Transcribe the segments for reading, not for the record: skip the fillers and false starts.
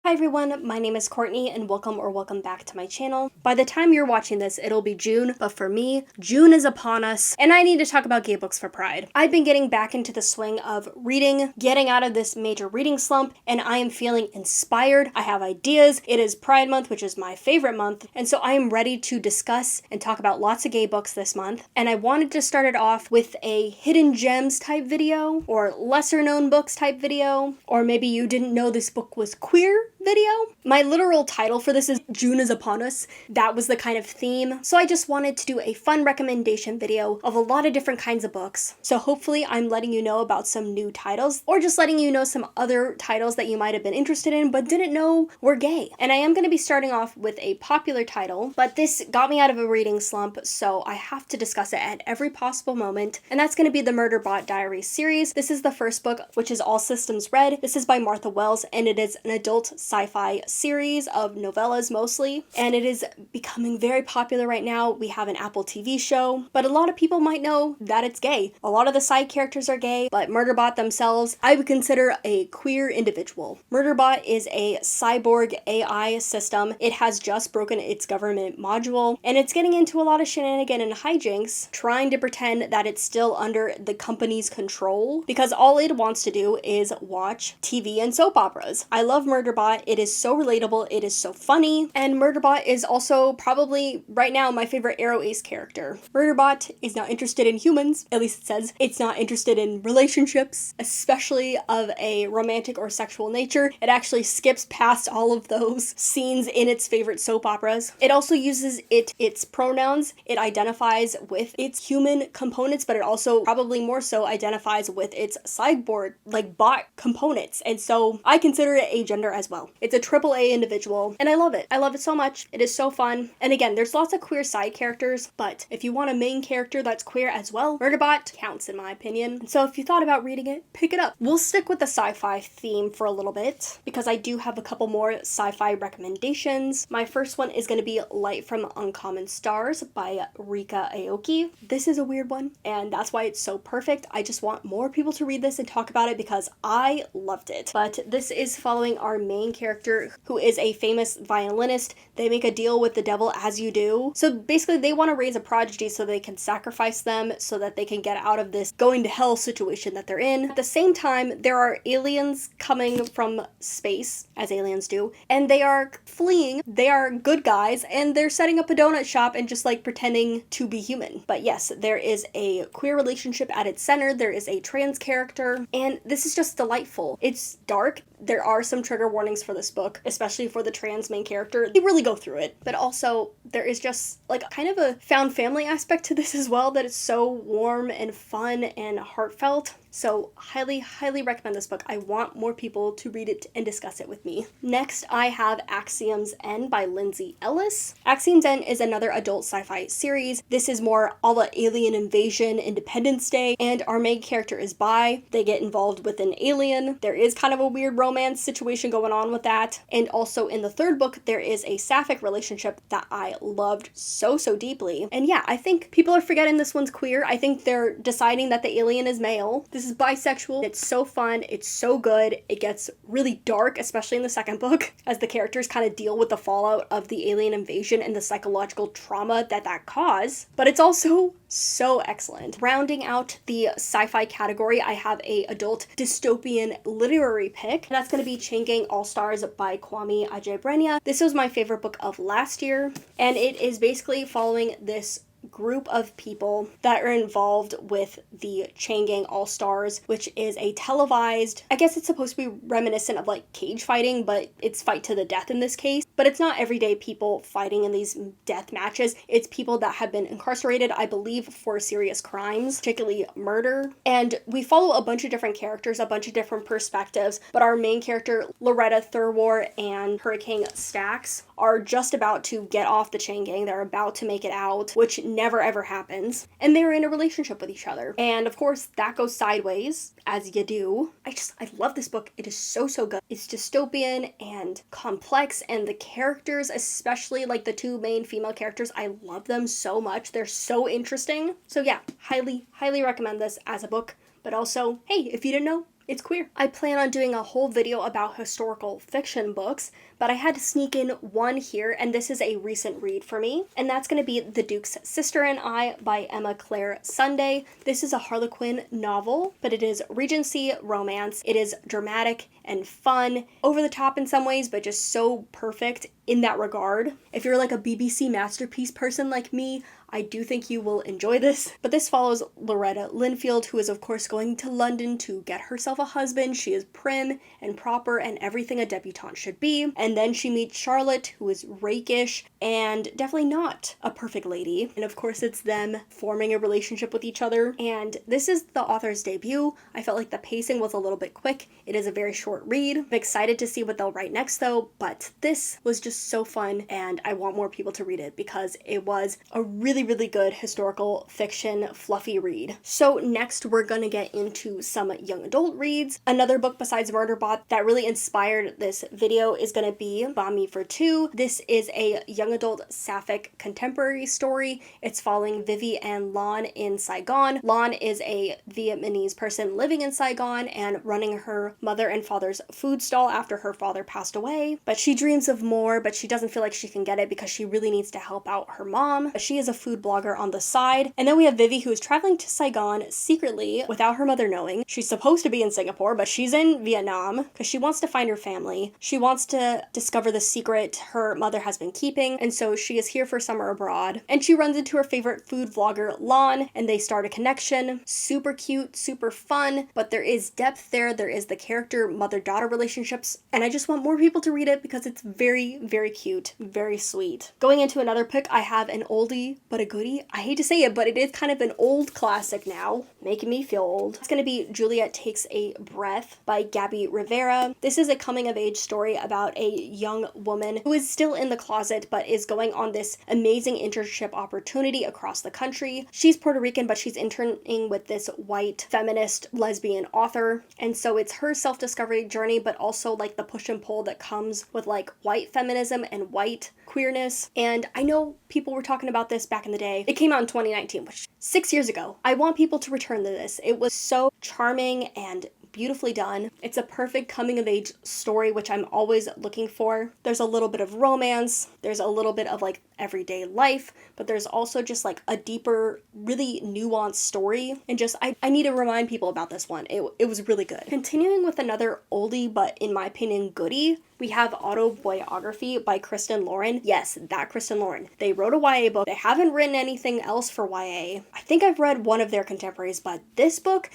Hi everyone, my name is Courtney and welcome back to my channel. By the time you're watching this, it'll be June, but for me, June is upon us and I need to talk about gay books for Pride. I've been getting back into the swing of reading, getting out of this major reading slump, and I am feeling inspired. I have ideas. It is Pride Month, which is my favorite month, and so I am ready to discuss and talk about lots of gay books this month. And I wanted to start it off with a hidden gems type video, or lesser known books type video, or maybe you didn't know this book was queer video. My literal title for this is June is Upon Us. That was the kind of theme. So I just wanted to do a fun recommendation video of a lot of different kinds of books. So hopefully I'm letting you know about some new titles, or just letting you know some other titles that you might have been interested in but didn't know were gay. And I am going to be starting off with a popular title, but this got me out of a reading slump, so I have to discuss it at every possible moment. And that's going to be the Murderbot Diaries series. This is the first book, which is All Systems Red. This is by Martha Wells, and it is an adult sci-fi series of novellas mostly, and it is becoming very popular right now. We have an Apple TV show, but a lot of people might know that it's gay. A lot of the side characters are gay, but Murderbot themselves, I would consider a queer individual. Murderbot is a cyborg AI system. It has just broken its government module, and it's getting into a lot of shenanigans and hijinks, trying to pretend that it's still under the company's control, because all it wants to do is watch TV and soap operas. I love Murderbot. It is so relatable, it is so funny, and Murderbot is also probably, right now, my favorite Arrow Ace character. Murderbot is not interested in humans, at least it says. It's not interested in relationships, especially of a romantic or sexual nature. It actually skips past all of those scenes in its favorite soap operas. It also uses its pronouns. It identifies with its human components, but it also probably more so identifies with its cyborg, like bot components, and so I consider it agender as well. It's a AAA individual, and I love it. I love it so much. It is so fun. And again, there's lots of queer side characters, but if you want a main character that's queer as well, Murderbot counts in my opinion. And so if you thought about reading it, pick it up. We'll stick with the sci-fi theme for a little bit, because I do have a couple more sci-fi recommendations. My first one is going to be Light from Uncommon Stars by Rika Aoki. This is a weird one, and that's why it's so perfect. I just want more people to read this and talk about it because I loved it. But this is following our main character, who is a famous violinist. They make a deal with the devil, as you do. So basically they want to raise a prodigy so they can sacrifice them so that they can get out of this going to hell situation that they're in. At the same time, there are aliens coming from space, as aliens do, and they are fleeing. They are good guys, and they're setting up a donut shop and just like pretending to be human. But yes, there is a queer relationship at its center. There is a trans character, and this is just delightful. It's dark. There are some trigger warnings for this book, especially for the trans main character. They really go through it, but also there is just like kind of a found family aspect to this as well, that it's so warm and fun and heartfelt. So highly recommend this book. I want more people to read it and discuss it with me. Next, I have Axiom's End by Lindsay Ellis. Axiom's End is another adult sci-fi series. This is more a la Alien Invasion, Independence Day, and our main character is bi. They get involved with an alien. There is kind of a weird romance situation going on with that. And also in the third book, there is a sapphic relationship that I loved so deeply. And yeah, I think people are forgetting this one's queer. I think they're deciding that the alien is male. This is bisexual. It's so fun. It's so good. It gets really dark, especially in the second book, as the characters kind of deal with the fallout of the alien invasion and the psychological trauma that caused. But it's also so excellent. Rounding out the sci-fi category, I have a adult dystopian literary pick. That's going to be Chain Gang All-Stars by Kwame Adjei-Brenyah. This was my favorite book of last year, and it is basically following this group of people that are involved with the Chain Gang All-Stars, which is a televised, I guess it's supposed to be reminiscent of like cage fighting, but it's fight to the death in this case. But it's not everyday people fighting in these death matches. It's people that have been incarcerated, I believe, for serious crimes, particularly murder. And we follow a bunch of different characters, a bunch of different perspectives, but our main character, Loretta Thurwar and Hurricane Stax, are just about to get off the Chain Gang. They're about to make it out, which never ever happens, and they're in a relationship with each other, and of course that goes sideways, as you do. I love this book. It is so good. It's dystopian and complex, and the characters, especially like the two main female characters, I love them so much. They're so interesting. So yeah, highly recommend this as a book. But also, hey, if you didn't know, It's queer. I plan on doing a whole video about historical fiction books, but I had to sneak in one here, and this is a recent read for me, and that's going to be The Duke's Sister and I by Emma Claire Sunday. This is a Harlequin novel, but it is Regency romance. It is dramatic and fun, over the top in some ways, but just so perfect in that regard. If you're like a BBC masterpiece person like me, I do think you will enjoy this. But this follows Loretta Linfield, who is of course going to London to get herself a husband. She is prim and proper and everything a debutante should be. And then she meets Charlotte, who is rakish and definitely not a perfect lady. And of course it's them forming a relationship with each other. And this is the author's debut. I felt like the pacing was a little bit quick. It is a very short read. I'm excited to see what they'll write next though, but this was just so fun and I want more people to read it because it was a really good historical fiction fluffy read. So next we're gonna get into some young adult reads. Another book besides Murderbot that really inspired this video is gonna be Bomb Me for Two. This is a young adult sapphic contemporary story. It's following Vivi and Lon in Saigon. Lon is a Vietnamese person living in Saigon and running her mother and father's food stall after her father passed away. But she dreams of more, but she doesn't feel like she can get it because she really needs to help out her mom. But she is a food blogger on the side. And then we have Vivi, who is traveling to Saigon secretly without her mother knowing. She's supposed to be in Singapore, but she's in Vietnam because she wants to find her family. She wants to discover the secret her mother has been keeping, and so she is here for summer abroad. And she runs into her favorite food vlogger, Lon, and they start a connection. Super cute, super fun, but there is depth there. There is the character mother-daughter relationships, and I just want more people to read it because it's very cute, very sweet. Going into another pick, I have an oldie but a goodie. I hate to say it, but it is kind of an old classic now, making me feel old. It's going to be Juliet Takes a Breath by Gabby Rivera. This is a coming-of-age story about a young woman who is still in the closet but is going on this amazing internship opportunity across the country. She's Puerto Rican, but she's interning with this white feminist lesbian author, and so it's her self-discovery journey, but also like the push and pull that comes with like white feminism and white queerness. And I know people were talking about this back in the day. It came out in 2019, which 6 years ago. I want people to return to this. It was so charming and beautifully done. It's a perfect coming of age story, which I'm always looking for. There's a little bit of romance, there's a little bit of like everyday life, but there's also just like a deeper, really nuanced story. And just, I need to remind people about this one. It was really good. Continuing with another oldie, but in my opinion, goodie, we have Autobiography by Kristen Lauren. Yes, that Kristen Lauren. They wrote a YA book. They haven't written anything else for YA. I think I've read one of their contemporaries, but this book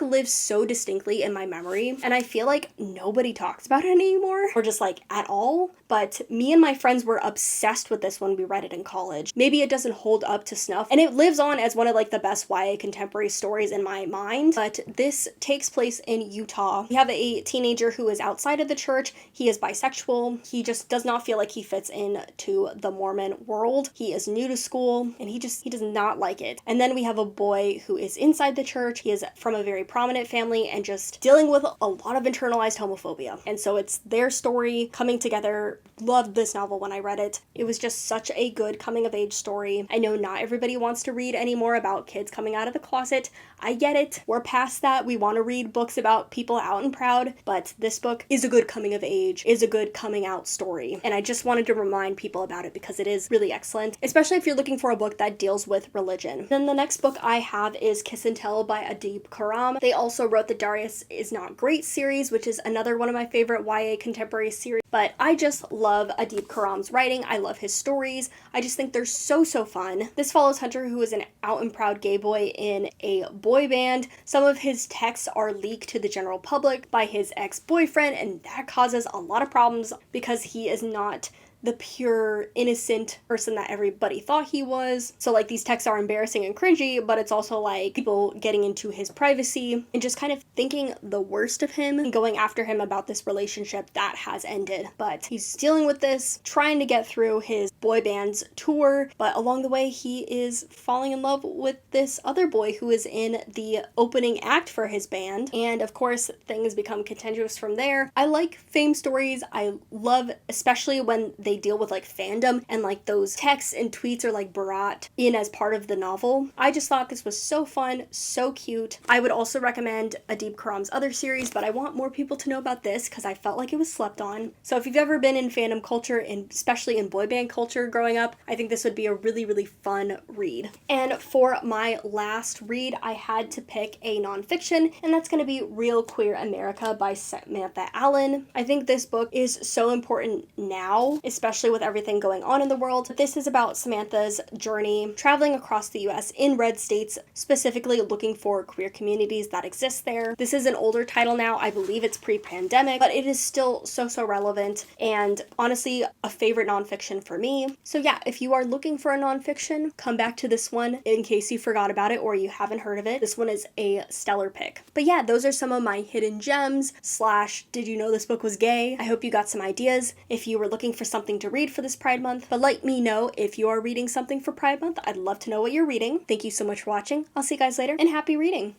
lives so distinctly in my memory, and I feel like nobody talks about it anymore, or just like at all. But me and my friends were obsessed with this when we read it in college. Maybe it doesn't hold up to snuff, and it lives on as one of like the best YA contemporary stories in my mind, but this takes place in Utah. We have a teenager who is outside of the church. He is bisexual. He just does not feel like he fits into the Mormon world. He is new to school and he does not like it. And then we have a boy who is inside the church. He is from a very prominent family and just dealing with a lot of internalized homophobia. And so it's their story coming together. Loved this novel when I read it. It was just such a good coming of age story. I know not everybody wants to read anymore about kids coming out of the closet. I get it. We're past that. We want to read books about people out and proud, but this book is a good coming of age, is a good coming out story. And I just wanted to remind people about it because it is really excellent, especially if you're looking for a book that deals with religion. Then the next book I have is Kiss and Tell by Adib Karam. They also wrote the Darius Is Not Great series, which is another one of my favorite YA contemporary series. But I just love Adib Karam's writing. I love his stories. I just think they're so fun. This follows Hunter, who is an out and proud gay boy in a boy band. Some of his texts are leaked to the general public by his ex-boyfriend, and that causes a lot of problems because he is not the pure, innocent person that everybody thought he was. So like these texts are embarrassing and cringy, but it's also like people getting into his privacy and just kind of thinking the worst of him and going after him about this relationship that has ended. But he's dealing with this, trying to get through his boy band's tour, but along the way he is falling in love with this other boy who is in the opening act for his band. And of course things become contentious from there. I like fame stories. I love especially when they deal with like fandom and like those texts and tweets are like brought in as part of the novel. I just thought this was so fun, so cute. I would also recommend Adib Khorram's other series, but I want more people to know about this because I felt like it was slept on. So if you've ever been in fandom culture, and especially in boy band culture growing up, I think this would be a really, really fun read. And for my last read, I had to pick a nonfiction, and that's going to be Real Queer America by Samantha Allen. I think this book is so important now, especially with everything going on in the world. This is about Samantha's journey traveling across the US in red states, specifically looking for queer communities that exist there. This is an older title now. I believe it's pre-pandemic, but it is still so relevant and honestly a favorite nonfiction for me. So yeah, if you are looking for a nonfiction, come back to this one in case you forgot about it or you haven't heard of it. This one is a stellar pick. But yeah, those are some of my hidden gems / did you know this book was gay? I hope you got some ideas if you were looking for something to read for this Pride Month. But let me know if you are reading something for Pride Month. I'd love to know what you're reading. Thank you so much for watching. I'll see you guys later and happy reading.